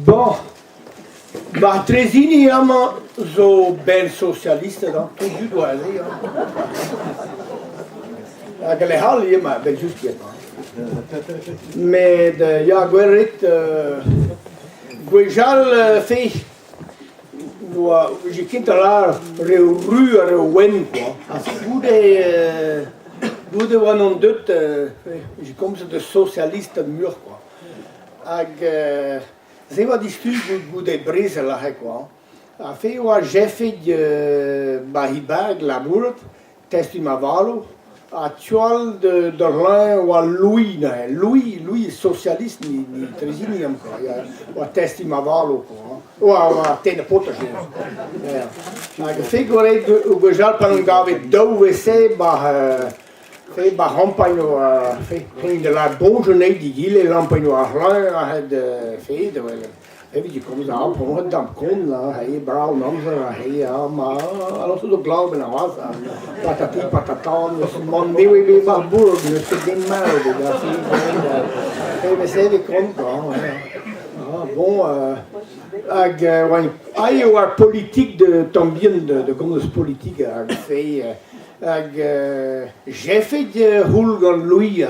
Bon, bah, Trezini ama zo ben socialiste dan, tot du doit aller. Aquele hali maar ben just hier. Mais ja, gwerit, gwejal fei, je kind là, reu wen quoi. As goede wanon dut, je kom ze de socialiste mur quoi. Ag ze wat die stuur goede breze la quoi. A fei wa jeffig bahibag labourt, testi ma valo. Actual de l'un ou à Louis, Louis socialiste ni Trezini encore, ou à Testi Mavalo ou à Tene Potage. Je fais que o Bejal pendant gave deux WC fait rampagne fait de la bonne journée d'Igile lampagne à rien à fait de Even je komt aan, kom het dan kon, hij brouw namzer, hij ja, maar alles zo glauben na was, patati patatan, dus man mewe be barbour, dus het ding maar, dat is we zei we komt dan, bon, hij was politiek de tambien de gondes politiek, fait j'ai fait Hulgan Louis,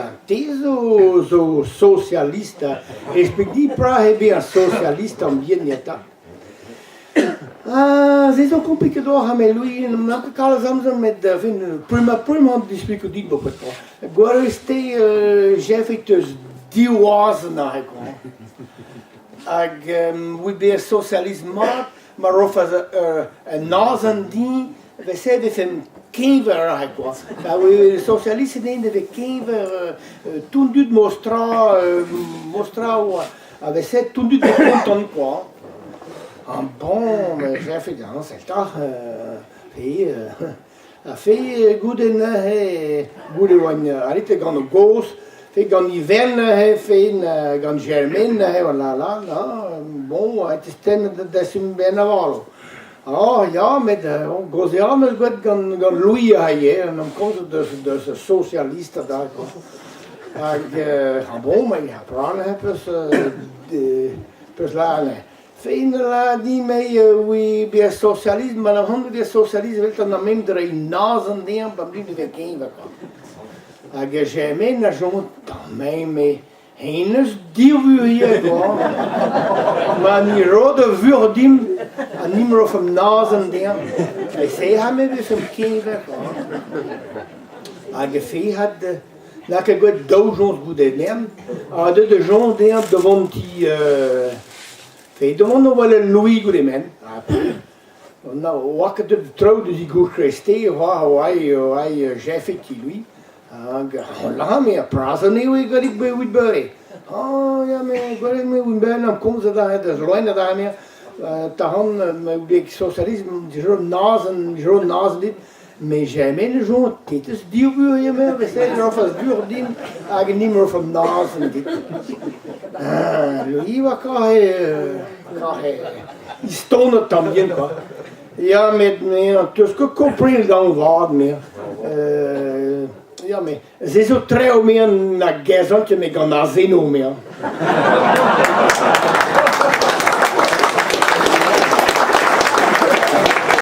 zo socialista, respecti pra bien socialista ambien yata. Ze zo complicado met Louis, na kala zamzam met prima displico dit bopet. Goreste j'ai fait diwas na hekon. We be socialisme, maar of een nazandi, we zeiden van Kever quoi. Les socialistes de Kever tout du mostra avec cette tout du content quoi. Un bon j'ai fait dans cette a fait good one arrête grand gos fait grand hiver fait grand germain voilà bon c'était de ben avalo. Oh ja, met Gozianes gaan Louis hier en dan komt het dus de socialisten daar. Bon, maar ja, plannen hebben ze dus laten. Velen die mee wie bij socialisme, maar dan hebben we socialisme wil dan même er een nazen nemen, dan blijven we geen werken. Als je mee naar zo'n dan mee. Hennes die we hier gewoon, maar die rode vuurdiem en niet meer op hem nazen dingen. Hij zei hij me dus een keer maar de vee had dat ik goed duizend goede nemen, maar de gens dingen devant die vee devant nog wel een Louis goede man. Nou, wat ik de trouw dus ik goed christen, hij chef die Louis. Là, mais prazen we garib bij wit bere. Oh ja, maar garib me wit bere, dan komen ze daar, dat is loin daar meer. Tahan, met socialisme, gewoon nazen dit. Mais jamais ne joue, dit is duur je meer. We zijn er of als duur dien, eigenlijk niet meer van nazen dit. Lui wat kan hij, die stond het dan bien quoi. Ja, met dus que comprendre dan wat meer. Ja, maar ze zo trouw meer naar gezondje met gaan naar zin meer.